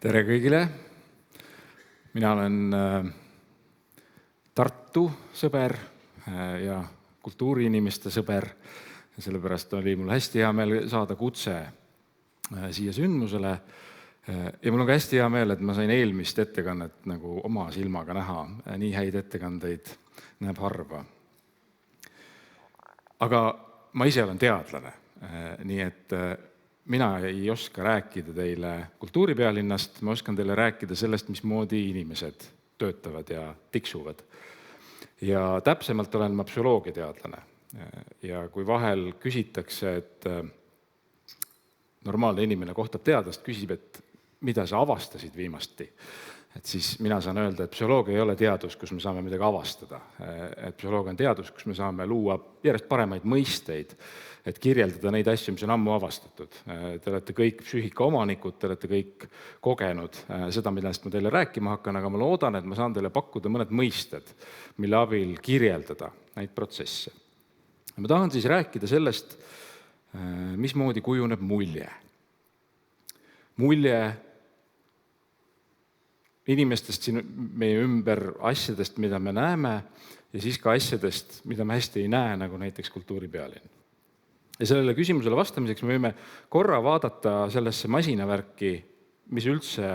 Tere kõigile! Mina olen Tartu sõber ja kultuuriinimeste sõber. Sellepärast oli mul hästi hea meel saada kutse siia sündmusele. Ja mul on ka hästi hea meel, et ma sain eelmist ettekannet nagu oma silmaga näha. Nii häid ettekandeid näeb harva. Aga ma ise olen teadlane, nii et mina ei oska rääkida teile kultuuripealinnast, ma oskan teile rääkida sellest, mismoodi inimesed töötavad ja tiksuvad. Ja täpsemalt olen ma psühholoogiateadlane. Ja kui vahel küsitakse, et normaalne inimene kohtab teadlast, küsib, et mida sa avastasid viimasti, et siis mina saan öelda, et psühholoogia ei ole teadus, kus me saame midagi avastada. Et psühholoogia on teadus, kus me saame luua järjest paremaid mõisteid, et kirjeldada neid asju, mis on ammu avastatud. Te olete kõik psüühika omanikud, te olete kõik kogenud seda, millest ma teile rääkima hakkan, aga ma loodan, et ma saan teile pakkuda mõned mõisted, mille abil kirjeldada neid protsesse. Ma tahan siis rääkida sellest, mismoodi kujuneb mulje. Mulje inimestest siin meie ümber, asjadest, mida me näeme, ja siis ka asjadest, mida me hästi ei näe, nagu näiteks kultuuripealinn. Ja sellele küsimusele vastamiseks me võime korra vaadata sellesse masinavärki, mis üldse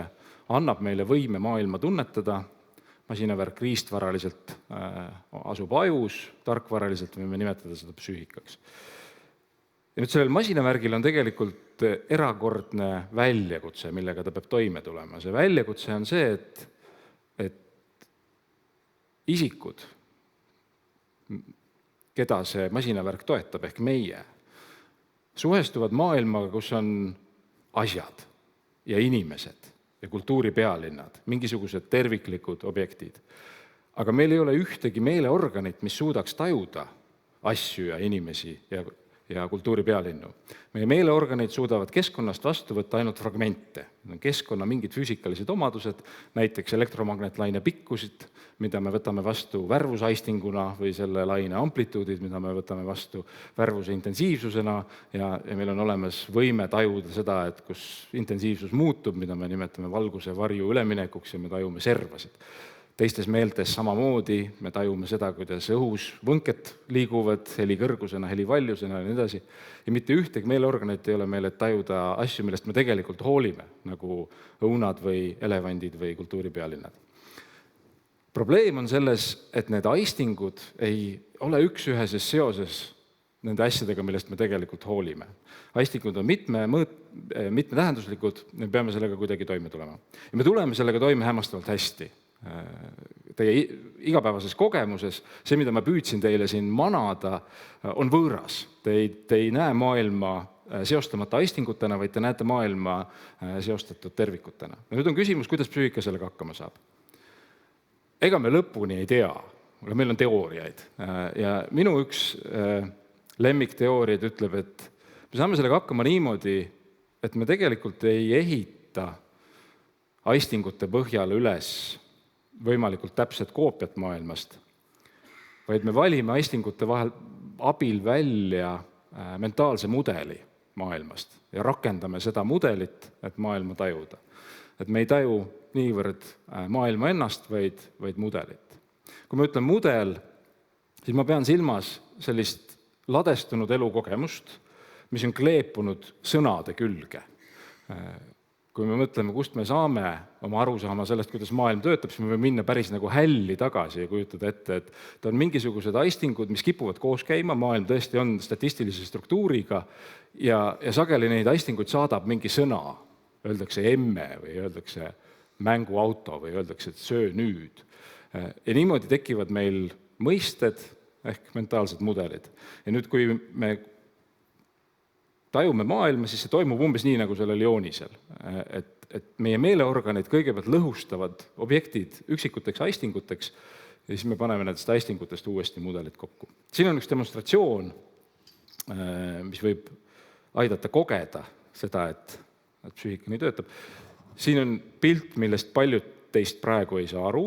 annab meile võime maailma tunnetada. Masinavärk riistvaraliselt asub ajus, tarkvaraliselt võime nimetada seda psüühikaks. Ja nüüd sellel masinavärgil on tegelikult erakordne väljakutse, millega ta peab toime tulema. See väljakutse on see, et isikud, keda see masinavärk toetab, ehk meie, suhestuvad maailmaga, kus on asjad ja inimesed ja kultuuripealinnad, mingisugused terviklikud objektid. Aga meil ei ole ühtegi meeleorganit, mis suudaks tajuda asju ja inimesi ja kultuuripealinnu. Meie meeleorganid suudavad keskkonnast vastu võtta ainult fragmente. Keskkonna mingid füüsikalised omadused, näiteks elektromagnetlaine pikkusid, mida me võtame vastu värvusaistinguna, või selle laine amplituudid, mida me võtame vastu värvuse intensiivsusena, ja meil on olemas võime tajuda seda, et kus intensiivsus muutub, mida me nimetame valguse varju üleminekuks, ja me tajume servasid. Teistes meeltes samamoodi me tajume seda, kuidas õhus võnked liiguvad heli kõrgusena, heli valjusena ja nii edasi. Ja mitte ühtegi meeleorganit ei ole meil, et tajuda asju, millest me tegelikult hoolime, nagu õunad või elevandid või kultuuripealinnad. Probleem on selles, et need aistingud ei ole üks-üheses seoses nende asjadega, millest me tegelikult hoolime. Aistingud on mitmetähenduslikud, me peame sellega kuidagi toime tulema. Ja me tuleme sellega toime hämmastavalt hästi. Teie igapäevases kogemuses, see, mida ma püüdsin teile siin manada, on võõras. Te ei näe maailma seostamata aistingutena, vaid te näete maailma seostatud tervikutena. Ja nüüd on küsimus, kuidas psüühika sellega hakkama saab. Ega me lõpuni ei tea, aga meil on teooriaid. Ja minu üks lemmikteooriaid ütleb, et me saame sellega hakkama niimoodi, et me tegelikult ei ehita aistingute põhjal üles võimalikult täpset koopiat maailmast, vaid me valime aistingute vahel abil välja mentaalse mudeli maailmast ja rakendame seda mudelit, et maailma tajuda. Et me ei taju niivõrd maailma ennast, vaid mudelit. Kui ma ütlen mudel, siis ma pean silmas sellist ladestunud elukogemust, mis on kleepunud sõnade külge. Kui me mõtleme, kust me saame oma arusaama sellest, kuidas maailm töötab, siis me võime minna päris nagu hälli tagasi ja kujutada ette, et ta on mingisugused aistingud, mis kipuvad koos käima, maailm tõesti on statistilise struktuuriga ja sageli neid aistinguid saadab mingi sõna. Öeldakse emme või öeldakse mänguauto või öeldakse, et söö nüüd. Ja niimoodi tekivad meil mõisted ehk mentaalsed mudelid. Ja nüüd, kui me tajume maailma, siis see toimub umbes nii, nagu sellel joonisel. Et meie meeleorganid kõigepealt lõhustavad objektid üksikuteks aistinguteks ja siis me paneme nendest aistingutest uuesti mudelid kokku. Siin on üks demonstratsioon, mis võib aidata kogeda seda, et psüühika nii töötab. Siin on pilt, millest paljud teist praegu ei saa aru.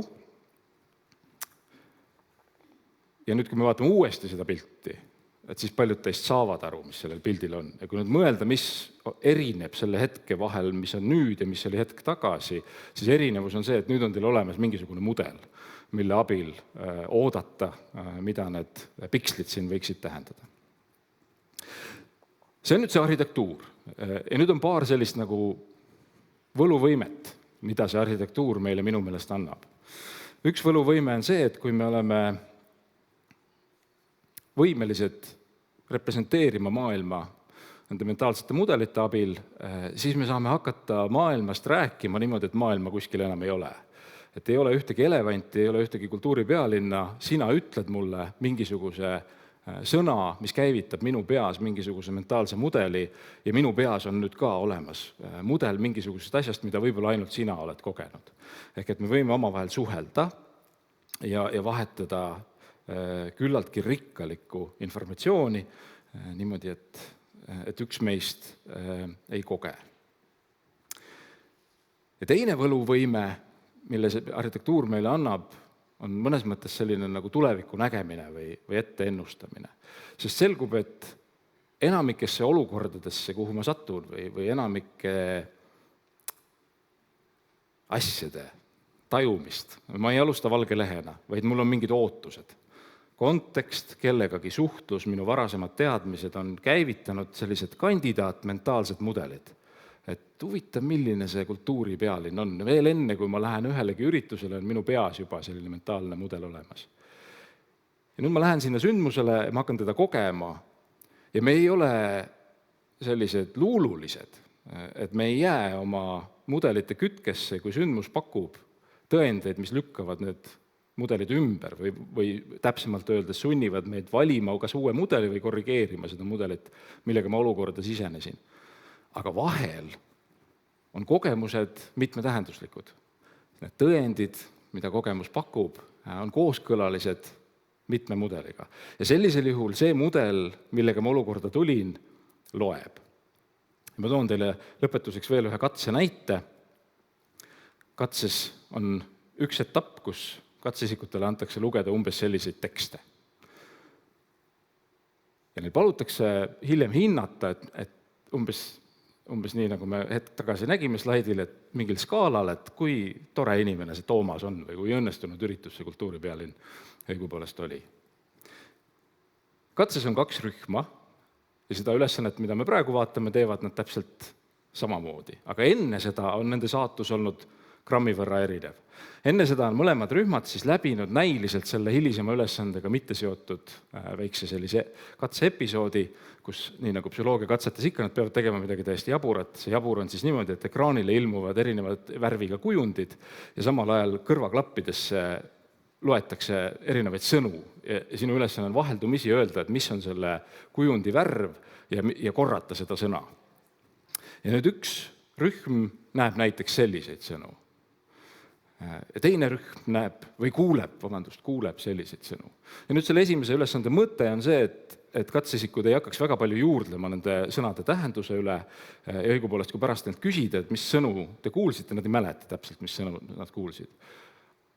Ja nüüd, kui me vaatame uuesti seda pilti, et siis paljud teist saavad aru, mis sellel pildil on. Ja kui nüüd mõelda, mis erineb selle hetke vahel, mis on nüüd ja mis oli hetk tagasi, siis erinevus on see, et nüüd on teil olemas mingisugune mudel, mille abil oodata, mida need pikslid siin võiksid tähendada. See on nüüd see arhitektuur. Ja nüüd on paar sellist nagu võluvõimet, mida see arhitektuur meile minu meelest annab. Üks võluvõime on see, et kui me oleme võimelised representeerima maailma nende mentaalsete mudelite abil, siis me saame hakata maailmast rääkima niimoodi, et maailma kuskil enam ei ole. Et ei ole ühtegi elevanti, ei ole ühtegi kultuuripealinna, sina ütled mulle mingisuguse sõna, mis käivitab minu peas mingisuguse mentaalse mudeli ja minu peas on nüüd ka olemas mudel mingisugusest asjast, mida võib-olla ainult sina oled kogenud. Ehk et me võime omavahel suhelda ja vahetada küllaltki rikkalikku informatsiooni niimoodi, et üks meist ei koge. Ja teine võluvõime, mille see arhitektuur meile annab, on mõnes mõttes selline nagu tuleviku nägemine või ette ennustamine. Sest selgub, et enamikesse olukordadesse, kuhu ma satun või enamike asjade tajumist, ma ei alusta valge lehena, vaid mul on mingid ootused. Kontekst, kellegagi suhtlus, minu varasemad teadmised on käivitanud sellised kandidaatmentaalsed mudelid. Et huvitav, milline see kultuuripealinn on. Veel enne, kui ma lähen ühelegi üritusele, on minu peas juba selline mentaalne mudel olemas. Ja nüüd ma lähen sinna sündmusele ja ma hakkan teda kogema ja me ei ole sellised luululised, et me ei jää oma mudelite kütkesse, kui sündmus pakub tõendeid, mis lükkavad need mudelid ümber või täpsemalt öeldes sunnivad meid valima kas uue mudeli või korrigeerima seda mudelit, millega ma olukorda sisenesin. Aga vahel on kogemused mitmetähenduslikud. Need tõendid, mida kogemus pakub, on kooskõlalised mitme mudeliga. Ja sellisel juhul see mudel, millega ma olukorda tulin, loeb. Ma toon teile lõpetuseks veel ühe katse näite. Katses on üks etapp, kus katsesikutele antakse lugeda umbes selliseid tekste. Ja neil palutakse hiljem hinnata, et umbes nii, nagu me hetk tagasi nägime slaidil, et mingil skaalal, et kui tore inimene see Toomas on või kui õnnestunud üritus see kultuuripealinn õigupoolest oli. Katses on 2 rühma ja seda ülesannet, mida me praegu vaatame, teevad nad täpselt samamoodi. Aga enne seda on nende saatus olnud grammi võrra erinev. Enne seda on mõlemad rühmad siis läbinud näiliselt selle hilisema ülesandega mitte seotud väikse sellise katseepisoodi, kus nii nagu psühholoogia katsetes ikka, nad peavad tegema midagi täiesti jaburat. See jabur on siis niimoodi, et ekraanile ilmuvad erinevad värviga kujundid ja samal ajal kõrvaklappidesse loetakse erinevaid sõnu. Ja sinu ülesanne on vaheldumisi öelda, et mis on selle kujundi värv ja korrata seda sõna. Ja nüüd üks rühm näeb näiteks selliseid sõnu. Ja teine rühm näeb või kuuleb selliseid sõnu. Ja nüüd selle esimese ülesande mõte on see, et katsesikud ei hakkaks väga palju juurdlema nende sõnade tähenduse üle ja õigupoolest, kui pärast neid küsida, et mis sõnu te kuulsite, nad ei mäleta täpselt, mis sõnu nad kuulsid.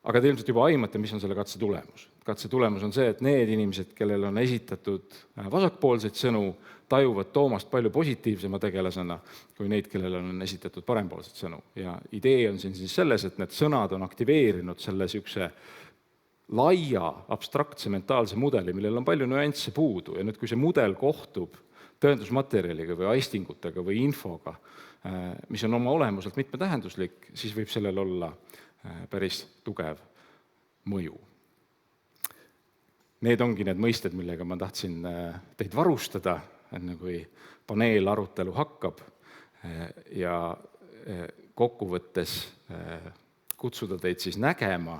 Aga te ilmselt juba aimate, mis on selle katse tulemus. Katse tulemus on see, et need inimesed, kellel on esitatud vasakpoolseid sõnu, tajuvad Toomast palju positiivsema tegelasena kui neid, kellel on esitatud parempoolseid sõnu. Ja idee on siin siis selles, et need sõnad on aktiveerinud selle sihukese laia, abstraktse mentaalse mudeli, millel on palju nüansse puudu. Ja nüüd, kui see mudel kohtub tõendusmaterjaliga või aistingutega või infoga, mis on oma olemuselt mitmetähenduslik, siis võib sellel olla päris tugev mõju. Need ongi need mõisted, millega ma tahtsin teid varustada, enne kui paneel arutelu hakkab ja kokkuvõttes kutsuda teid siis nägema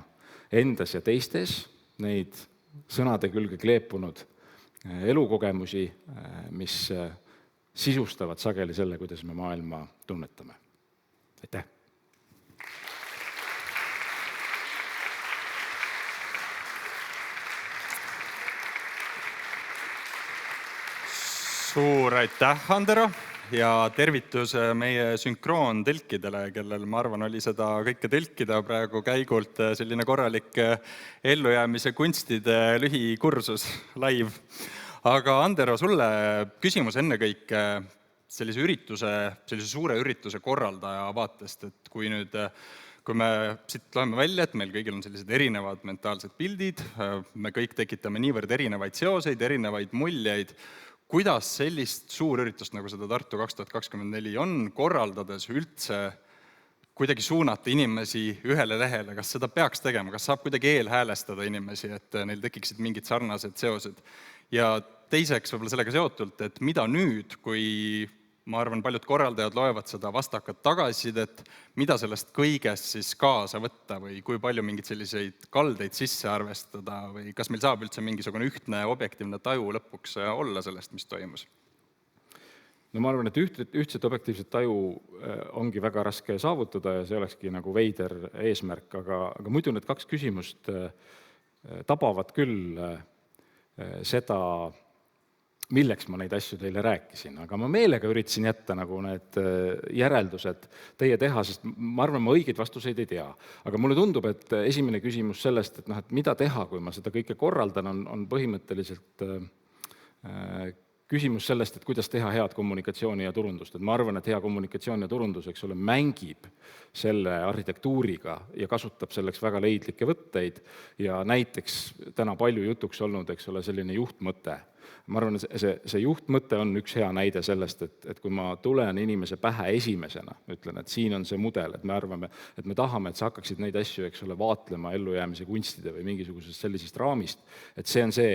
endas ja teistes neid sõnade külge kleepunud elukogemusi, mis sisustavad sageli selle, kuidas me maailma tunnetame. Aitäh! Suur aitäh, Andero, ja tervitus meie sünkroontõlkidele, kellel, ma arvan, oli seda kõike tõlkida praegu käigult selline korralik ellujäämise kunstide lühikursus live. Aga Andero, sulle küsimus ennekõike sellise suure ürituse korraldaja vaatest, et kui me siit loeme välja, et meil kõigil on sellised erinevad mentaalsed pildid, me kõik tekitame niivõrd erinevaid seoseid, erinevaid muljeid, kuidas sellist suurüritust, nagu seda Tartu 2024 on, korraldades üldse kuidagi suunata inimesi ühele lehele, kas seda peaks tegema, kas saab kuidagi eelhäälestada inimesi, et neil tekiksid mingid sarnased seosed? Ja teiseks võib-olla sellega seotult, et mida nüüd, kui ma arvan, paljud korraldajad loevad seda vastakat tagasisidet, mida sellest kõigest siis kaasa võtta või kui palju mingeid selliseid kaldeid sisse arvestada või kas meil saab üldse mingisugune ühtne objektiivne taju lõpuks olla sellest, mis toimus? No ma arvan, et ühtset objektiivset taju ongi väga raske saavutada ja see olekski nagu veider eesmärk, aga muidu need kaks küsimust tabavad küll seda, milleks ma neid asju teile rääkisin, aga ma meelega üritasin jätta nagu need järeldused teie teha, sest ma arvan, ma õigeid vastuseid ei tea. Aga mulle tundub, et esimene küsimus sellest, et mida teha, kui ma seda kõike korraldan, on põhimõtteliselt küsimus sellest, et kuidas teha head kommunikatsiooni ja turundust. Et ma arvan, et hea kommunikatsioon ja turundus, eks ole, mängib selle arhitektuuriga ja kasutab selleks väga leidlikke võtteid ja näiteks täna palju jutuks olnud, eks ole, selline juhtmõte. Ma arvan, et see juhtmõte on üks hea näide sellest, et kui ma tulen inimese pähe esimesena, ütlen, et siin on see mudel, et me arvame, et me tahame, et sa hakkaksid neid asju, eks ole, vaatlema ellujäämise kunstide või mingisugusest sellisest raamist, et see on see,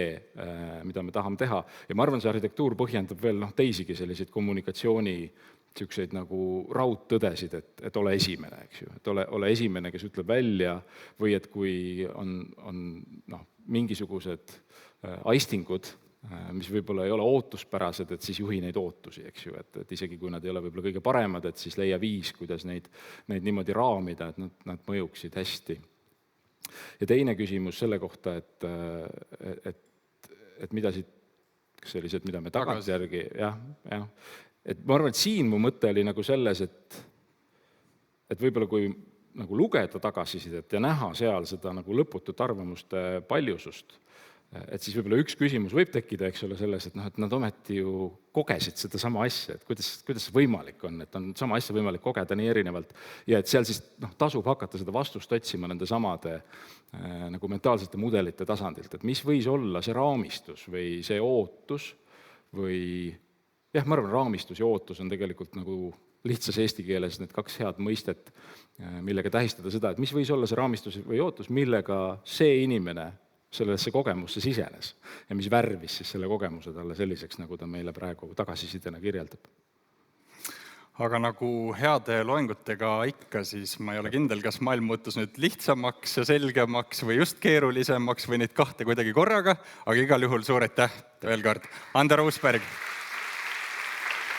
mida me tahame teha. Ja ma arvan, see arhitektuur põhjendab veel teisigi selliseid kommunikatsiooni selliseid nagu raudtõdesid, et ole esimene, eks ju, et ole esimene, kes ütleb välja või et kui on mingisugused aistingud, mis võib-olla ei ole ootuspärased, et siis juhi neid ootusi, eks ju, et isegi kui nad ei ole võib-olla kõige paremad, et siis leia viis, kuidas neid niimoodi raamida, et nad mõjuksid hästi. Ja teine küsimus selle kohta, et mida siit, sellised, mida me tagantjärgi, et ma arvan, et siin mu mõte oli nagu selles, et võib-olla kui nagu lugeda tagasisidet ja näha seal seda nagu lõputut arvamuste paljusust, et siis võib-olla üks küsimus võib tekkida, eks ole, selles, et nad ometi ju kogesid seda sama asja, et kuidas see võimalik on, et on sama asja võimalik kogeda nii erinevalt ja et seal siis tasub hakata seda vastust otsima nende samade nagu mentaalsete mudelite tasandilt, et mis võis olla see raamistus või see ootus või ma arvan, raamistus ja ootus on tegelikult nagu lihtsas eesti keeles need kaks head mõistet, millega tähistada seda, et mis võis olla see raamistus või ootus, millega see inimene sellesse kogemusse sisenes ja mis värvis siis selle kogemuse talle selliseks, nagu ta meile praegu tagasisidena kirjeldab. Aga nagu heade loengutega ikka, siis ma ei ole kindel, kas maailm muutus nüüd lihtsamaks ja selgemaks või just keerulisemaks või neid kahte kuidagi korraga, aga igal juhul suur aitäh veel kord. Andero Uusberg!